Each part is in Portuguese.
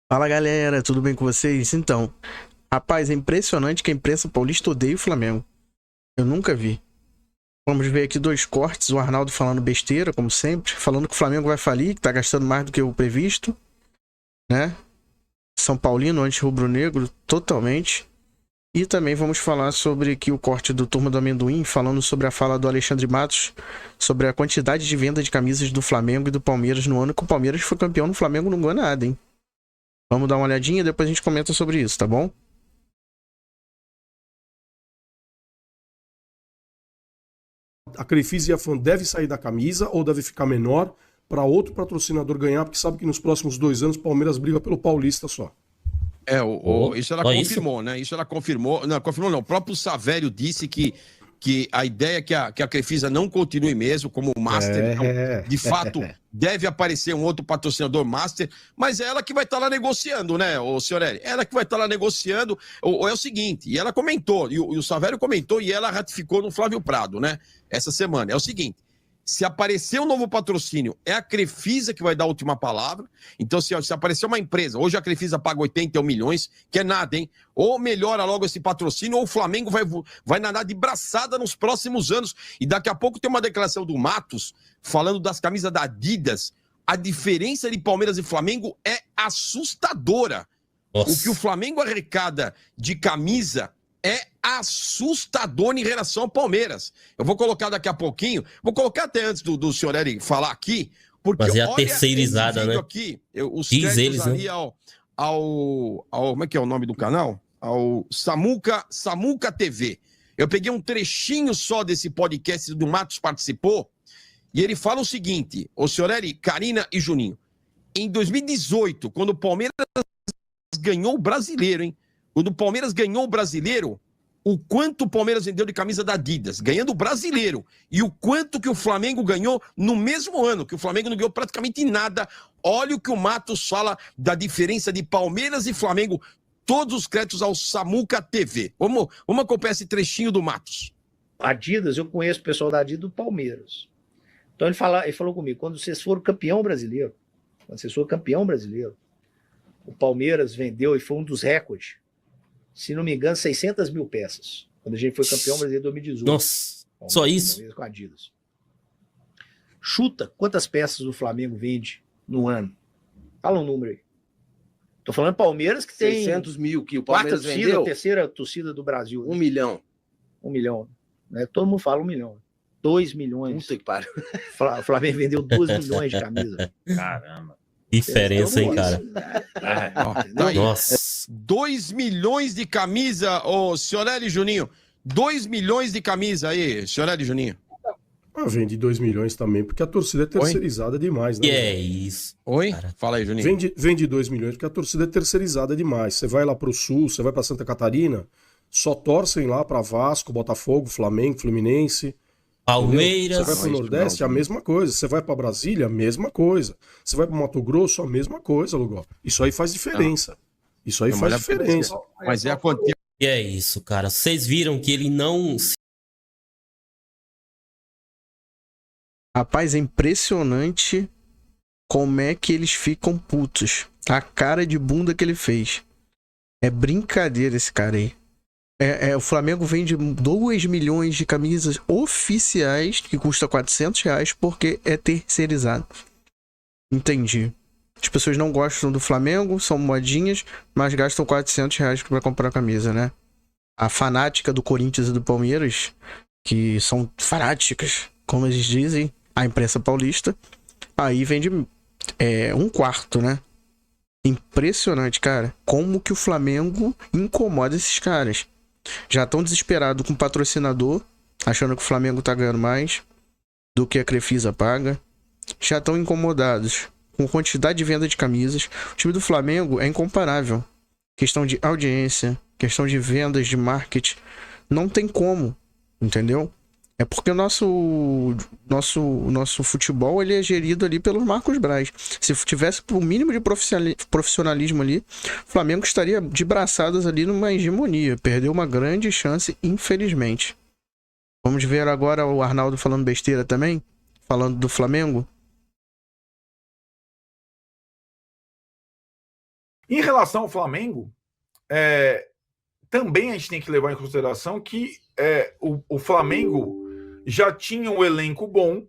Fala galera, tudo bem com vocês? Então, rapaz, é impressionante que a imprensa paulista odeia o Flamengo. Eu nunca vi. Vamos ver aqui dois cortes, o Arnaldo falando besteira, como sempre, falando que o Flamengo vai falir, que tá gastando mais do que o previsto, né? São Paulino, anti-rubro-negro, totalmente. E também vamos falar sobre aqui o corte do Turma do Amendoim, falando sobre a fala do Alexandre Matos, sobre a quantidade de venda de camisas do Flamengo e do Palmeiras no ano que o Palmeiras foi campeão no Flamengo, não ganhou nada, hein? Vamos dar uma olhadinha e depois a gente comenta sobre isso, tá bom? A Crefisa e a FAN deve sair da camisa ou deve ficar menor para outro patrocinador ganhar, porque sabe que nos próximos 2 anos o Palmeiras briga pelo Paulista só. Isso ela Só confirmou, né? Isso ela confirmou. Não, confirmou não. O próprio Savério disse que a ideia é que a Crefisa não continue mesmo como master. Então, de fato, deve aparecer um outro patrocinador master, mas é ela que vai estar lá negociando, né, ô senhor? Ela que vai estar lá negociando. Ou é o seguinte, e ela comentou, e o Savério comentou, e ela ratificou no Flávio Prado, né? Essa semana. É o seguinte. Se aparecer um novo patrocínio, é a Crefisa que vai dar a última palavra. Então, se aparecer uma empresa, hoje a Crefisa paga 81 milhões, que é nada, hein? Ou melhora logo esse patrocínio, ou o Flamengo vai nadar de braçada nos próximos anos. E daqui a pouco tem uma declaração do Matos, falando das camisas da Adidas. A diferença de Palmeiras e Flamengo é assustadora. Nossa. O que o Flamengo arrecada de camisa é assustador em relação ao Palmeiras. Eu vou colocar daqui a pouquinho, vou colocar até antes do senhor Eric falar aqui, porque Mas é a olha terceirizada, esse vídeo né? aqui, os Diz créditos eles, ali né? como é que é o nome do canal? Ao Samuca TV. Eu peguei um trechinho só desse podcast do Matos participou, e ele fala o seguinte, o senhor Eric, Karina e Juninho, em 2018, quando o Palmeiras ganhou o Brasileiro, hein? Quando o Palmeiras ganhou o Brasileiro, o quanto o Palmeiras vendeu de camisa da Adidas, ganhando o Brasileiro, e o quanto que o Flamengo ganhou no mesmo ano, que o Flamengo não ganhou praticamente nada. Olha o que o Matos fala da diferença de Palmeiras e Flamengo, todos os créditos ao Samuca TV. Vamos acompanhar esse trechinho do Matos. Adidas, eu conheço o pessoal da Adidas do Palmeiras. Então ele falou comigo, quando vocês foram campeão brasileiro, o Palmeiras vendeu, e foi um dos recordes, se não me engano, 600 mil peças. Quando a gente foi campeão brasileiro em 2018. Nossa, só isso? Com a Adidas. Chuta quantas peças o Flamengo vende no ano. Fala um número aí. Tô falando Palmeiras que tem 600 mil que o Palmeiras quarta torcida, vendeu. terceira torcida do Brasil. 1 milhão. 1 milhão. Né? Todo mundo fala 1 milhão. 2 milhões. Puta que pariu. O Flamengo vendeu 2 milhões de camisa. Caramba. Diferença, hein, cara? Tá aí. Nossa. 2 milhões de camisa, ô senhor Eli Juninho. 2 milhões de camisa aí, senhor Eli Juninho. Vende 2 milhões também, porque a torcida é terceirizada demais, né? Que é isso? Oi? Cara. Fala aí, Juninho. Vende 2 milhões porque a torcida é terceirizada demais. Você vai lá pro Sul, você vai pra Santa Catarina, só torcem lá pra Vasco, Botafogo, Flamengo, Fluminense. Palmeiras. Você vai pro Nordeste, a mesma coisa. Você vai pra Brasília, a mesma coisa. Você vai pro Mato Grosso, a mesma coisa, Lugol. Isso aí faz diferença. Isso aí faz diferença. Mas é a quantia. Que é isso, cara? Vocês viram que ele não... Rapaz, é impressionante como é que eles ficam putos. A cara de bunda que ele fez. É brincadeira esse cara aí. O Flamengo vende 2 milhões de camisas oficiais, que custa R$400, porque é terceirizado. Entendi. As pessoas não gostam do Flamengo, são modinhas, mas gastam R$400 pra comprar camisa, né? A fanática do Corinthians e do Palmeiras, que são fanáticas, como eles dizem, a imprensa paulista, aí vende um quarto, né? Impressionante, cara. Como que o Flamengo incomoda esses caras. Já estão desesperados com o patrocinador, achando que o Flamengo tá ganhando mais do que a Crefisa paga. Já estão incomodados com a quantidade de venda de camisas. O time do Flamengo é incomparável. Questão de audiência, questão de vendas, de marketing. Não tem como, entendeu? É porque o nosso futebol ele é gerido ali pelos Marcos Braz. Se tivesse o mínimo de profissionalismo ali, o Flamengo estaria de braçadas ali numa hegemonia. Perdeu uma grande chance, infelizmente. Vamos ver agora o Arnaldo falando besteira também, falando do Flamengo. Em relação ao Flamengo, também a gente tem que levar em consideração que o Flamengo já tinha um elenco bom,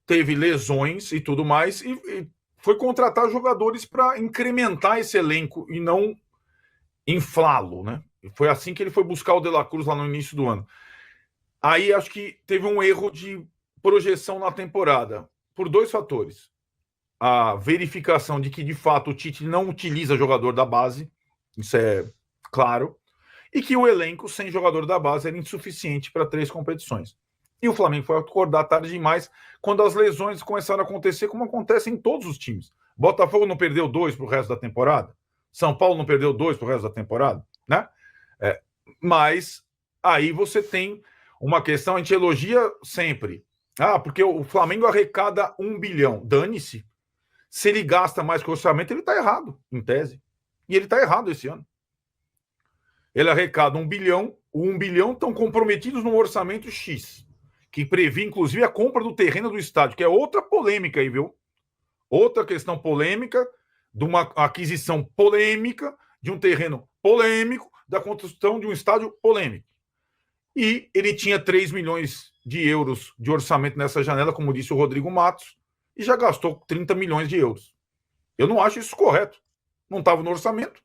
teve lesões e tudo mais, e foi contratar jogadores para incrementar esse elenco e não inflá-lo, né? Foi assim que ele foi buscar o De La Cruz lá no início do ano. Aí acho que teve um erro de projeção na temporada, por 2 fatores. A verificação de que, de fato, o Tite não utiliza jogador da base, isso é claro, e que o elenco sem jogador da base era insuficiente para 3 competições. E o Flamengo foi acordar tarde demais quando as lesões começaram a acontecer, como acontece em todos os times. Botafogo não perdeu 2 para o resto da temporada? São Paulo não perdeu 2 para o resto da temporada? Né? Mas aí você tem uma questão, a gente elogia sempre. Porque o Flamengo arrecada 1 bilhão. Dane-se. Se ele gasta mais que o orçamento, ele está errado, em tese. E ele está errado esse ano. Ele arrecada 1 bilhão, o 1 bilhão estão comprometidos no orçamento X, que prevê, inclusive, a compra do terreno do estádio, que é outra polêmica aí, viu? Outra questão polêmica, de uma aquisição polêmica, de um terreno polêmico, da construção de um estádio polêmico. E ele tinha 3 milhões de euros de orçamento nessa janela, como disse o Rodrigo Matos, e já gastou 30 milhões de euros. Eu não acho isso correto. Não estava no orçamento.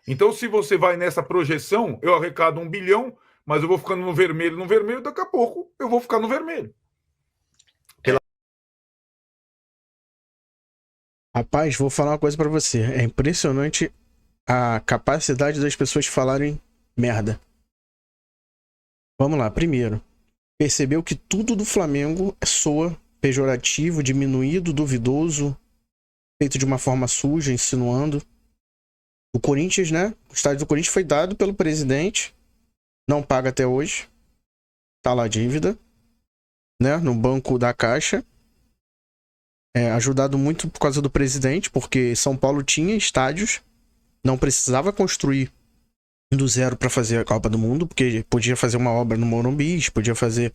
Então, se você vai nessa projeção, eu arrecado 1 bilhão, mas eu vou ficando no vermelho, daqui a pouco eu vou ficar no vermelho. Rapaz, vou falar uma coisa pra você. É impressionante a capacidade das pessoas falarem merda. Vamos lá, primeiro. Percebeu que tudo do Flamengo soa pejorativo, diminuído, duvidoso, feito de uma forma suja, insinuando. O Corinthians, né? O estádio do Corinthians foi dado pelo presidente. Não paga até hoje. Tá lá a dívida, né? No banco da Caixa. Ajudado muito por causa do presidente, porque São Paulo tinha estádios. Não precisava construir do zero para fazer a Copa do Mundo, porque podia fazer uma obra no Morumbi, podia fazer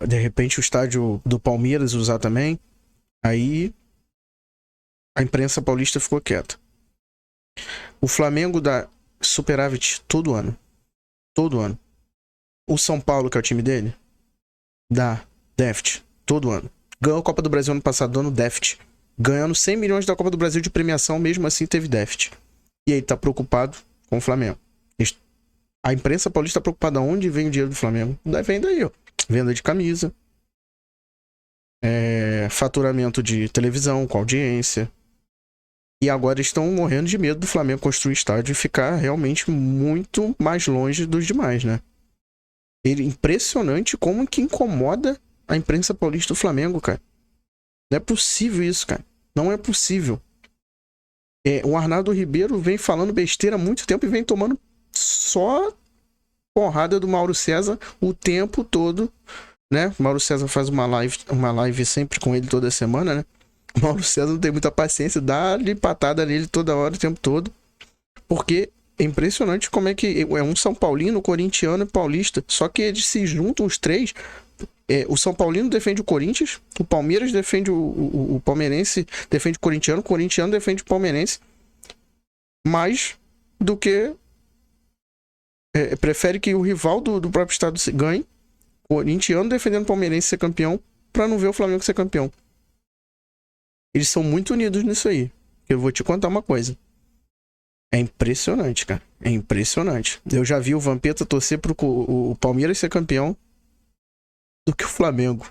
de repente o estádio do Palmeiras usar também. Aí a imprensa paulista ficou quieta. O Flamengo dá superávit todo ano. Todo ano. O São Paulo, que é o time dele, dá déficit todo ano. Ganhou a Copa do Brasil ano passado dando déficit. Ganhando 100 milhões da Copa do Brasil de premiação, mesmo assim teve déficit. E aí tá preocupado com o Flamengo. A imprensa paulista tá preocupada onde vem o dinheiro do Flamengo. Vem daí, ó. Venda de camisa. Faturamento de televisão com audiência. E agora estão morrendo de medo do Flamengo construir estádio e ficar realmente muito mais longe dos demais, né? Impressionante como que incomoda a imprensa paulista do Flamengo, cara. Não é possível isso, cara. Não é possível. O Arnaldo Ribeiro vem falando besteira há muito tempo e vem tomando só porrada do Mauro César o tempo todo, né? O Mauro César faz uma live sempre com ele toda semana, né? O Mauro César não tem muita paciência, dá-lhe patada nele toda hora, o tempo todo. Porque é impressionante como é que é um São Paulino, corintiano e paulista. Só que eles se juntam os três. O São Paulino defende o Corinthians, o Palmeiras defende o palmeirense, defende o corintiano defende o palmeirense. Mais do que prefere que o rival do próprio estado ganhe. O corintiano defendendo o palmeirense ser campeão pra não ver o Flamengo ser campeão. Eles são muito unidos nisso aí. Eu vou te contar uma coisa. É impressionante, cara. É impressionante. Eu já vi o Vampeta torcer pro o Palmeiras ser campeão do que o Flamengo,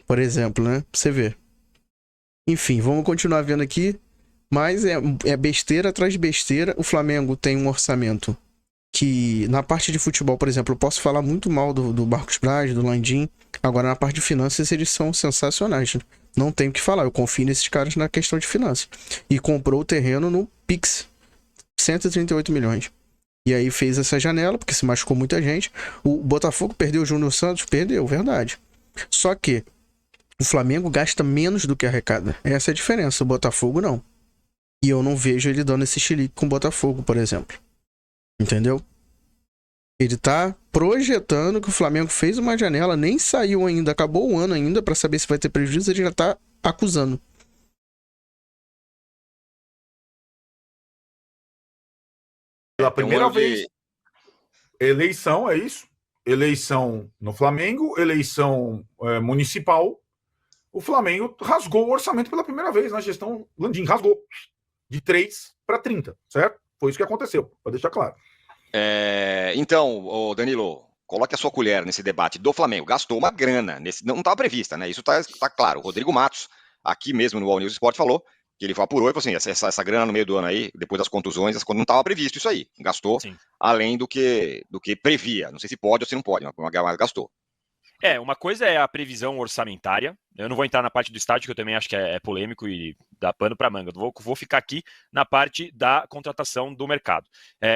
por exemplo, né? Pra você ver. Enfim, vamos continuar vendo aqui. Mas é besteira atrás de besteira. O Flamengo tem um orçamento que, na parte de futebol, por exemplo, eu posso falar muito mal do Marcos Braz, do Landim. Agora, na parte de finanças, eles são sensacionais, né? Não tem o que falar. Eu confio nesses caras na questão de finanças. E comprou o terreno no Pix. 138 milhões. E aí fez essa janela, porque se machucou muita gente. O Botafogo perdeu o Júnior Santos? Perdeu, verdade. Só que o Flamengo gasta menos do que arrecada. Essa é a diferença. O Botafogo não. E eu não vejo ele dando esse chilique com o Botafogo, por exemplo. Entendeu? Ele tá projetando que o Flamengo fez uma janela, nem saiu ainda, acabou o ano ainda, pra saber se vai ter prejuízo, ele já tá acusando. Pela primeira vez. Eleição, é isso? Eleição no Flamengo, eleição municipal. O Flamengo rasgou o orçamento pela primeira vez na gestão Landim. Rasgou. De 3 para 30, certo? Foi isso que aconteceu, para deixar claro. Então, Danilo, coloque a sua colher nesse debate do Flamengo. Gastou uma grana, não estava prevista, né? Isso tá claro. O Rodrigo Matos, aqui mesmo no All News Sport, falou que ele apurou e falou assim, essa grana no meio do ano aí, depois das contusões, não estava previsto isso aí. Gastou além do que previa. Não sei se pode ou se não pode, mas gastou. Uma coisa é a previsão orçamentária. Eu não vou entrar na parte do estádio, que eu também acho que é polêmico e dá pano para manga. Vou ficar aqui na parte da contratação do mercado.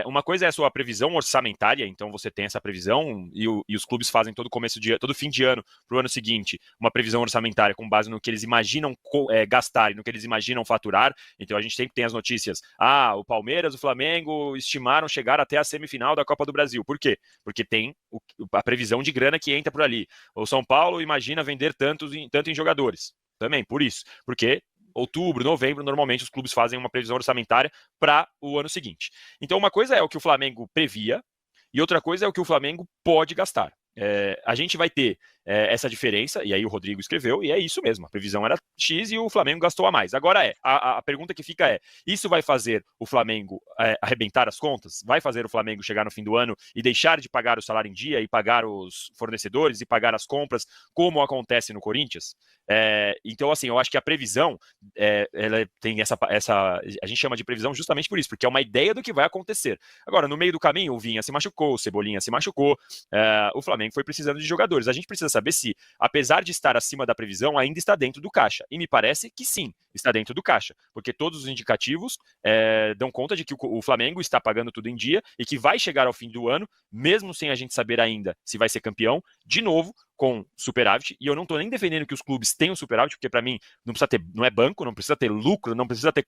Uma coisa é a sua previsão orçamentária, então você tem essa previsão e os clubes fazem todo fim de ano para o ano seguinte uma previsão orçamentária com base no que eles imaginam gastar e no que eles imaginam faturar. Então a gente sempre tem as notícias. O Palmeiras, o Flamengo estimaram chegar até a semifinal da Copa do Brasil. Por quê? Porque tem a previsão de grana que entra por ali. O São Paulo imagina vender tanto em jogadores. Também, por isso. Porque outubro, novembro, normalmente os clubes fazem uma previsão orçamentária para o ano seguinte. Então, uma coisa é o que o Flamengo previa e outra coisa é o que o Flamengo pode gastar. A gente vai ter essa diferença, e aí o Rodrigo escreveu, e é isso mesmo, a previsão era X e o Flamengo gastou a mais. Agora a pergunta que fica isso vai fazer o Flamengo arrebentar as contas? Vai fazer o Flamengo chegar no fim do ano e deixar de pagar o salário em dia e pagar os fornecedores e pagar as compras, como acontece no Corinthians? Então, assim, eu acho que a previsão, ela tem essa a gente chama de previsão justamente por isso, porque é uma ideia do que vai acontecer. Agora, no meio do caminho, o Vinha se machucou, o Cebolinha se machucou, o Flamengo foi precisando de jogadores. A gente precisa saber se, apesar de estar acima da previsão, ainda está dentro do caixa. E me parece que sim, está dentro do caixa, porque todos os indicativos dão conta de que o Flamengo está pagando tudo em dia e que vai chegar ao fim do ano, mesmo sem a gente saber ainda se vai ser campeão, de novo, com superávit, e eu não estou nem defendendo que os clubes tenham superávit, porque para mim não é banco, não precisa ter lucro, não precisa ter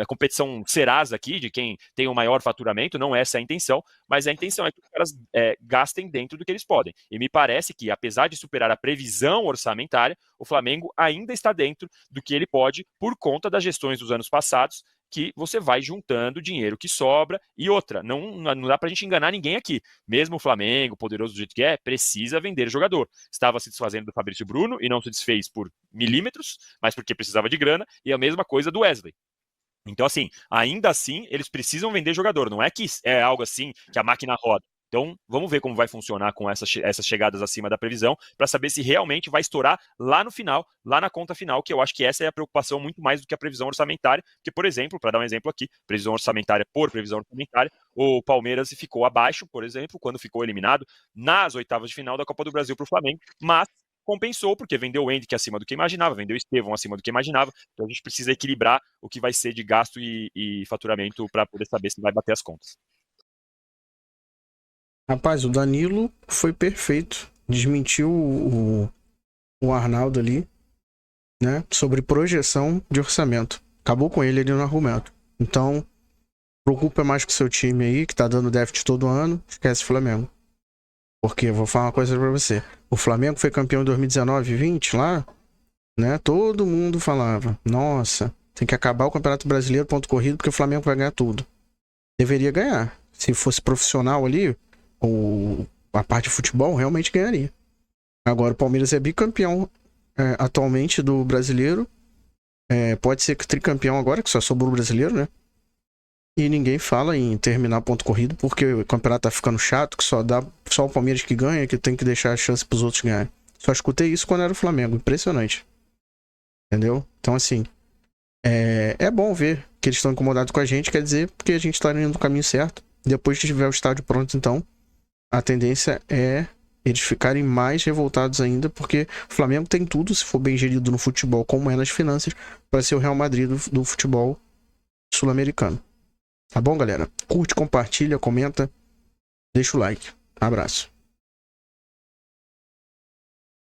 competição Serasa aqui, de quem tem o maior faturamento, não essa é a intenção, mas a intenção é que os caras gastem dentro do que eles podem. E me parece que, apesar de superar a previsão orçamentária, o Flamengo ainda está dentro do que ele pode por conta das gestões dos anos passados, que você vai juntando dinheiro que sobra. E outra, não dá pra gente enganar ninguém aqui. Mesmo o Flamengo, poderoso do jeito que precisa vender jogador. Estava se desfazendo do Fabrício Bruno e não se desfez por milímetros, mas porque precisava de grana, e a mesma coisa do Wesley. Então, assim, ainda assim, eles precisam vender jogador. Não é que é algo assim que a máquina roda. Então, vamos ver como vai funcionar com essas chegadas acima da previsão, para saber se realmente vai estourar lá no final, lá na conta final, que eu acho que essa é a preocupação muito mais do que a previsão orçamentária, porque, por exemplo, para dar um exemplo aqui, previsão orçamentária por previsão orçamentária, o Palmeiras ficou abaixo, por exemplo, quando ficou eliminado nas oitavas de final da Copa do Brasil para o Flamengo, mas compensou, porque vendeu o Henrique acima do que imaginava, vendeu o Estevão acima do que imaginava, então a gente precisa equilibrar o que vai ser de gasto e faturamento para poder saber se vai bater as contas. Rapaz, o Danilo foi perfeito. Desmentiu o Arnaldo ali, né? Sobre projeção de orçamento. Acabou com ele ali no argumento. Então, preocupa mais com o seu time aí, que tá dando déficit todo ano. Esquece o Flamengo. Porque, vou falar uma coisa pra você. O Flamengo foi campeão em 2019 e 20 lá, né? Todo mundo falava, nossa, tem que acabar o Campeonato Brasileiro, ponto corrido, porque o Flamengo vai ganhar tudo. Deveria ganhar. Se fosse profissional ali, a parte de futebol realmente ganharia. Agora o Palmeiras é bicampeão atualmente do brasileiro. Pode ser que tricampeão agora, que só sobrou o brasileiro, né? E ninguém fala em terminar ponto corrido, porque o campeonato tá ficando chato, que só o Palmeiras que ganha, que tem que deixar a chance pros outros ganharem. Só escutei isso quando era o Flamengo. Impressionante. Entendeu? Então, assim, é bom ver que eles estão incomodados com a gente, quer dizer, porque a gente tá indo no caminho certo. Depois que tiver o estádio pronto, então, a tendência é eles ficarem mais revoltados ainda, porque o Flamengo tem tudo, se for bem gerido no futebol, como é nas finanças, para ser o Real Madrid do futebol sul-americano. Tá bom, galera? Curte, compartilha, comenta, deixa o like. Abraço.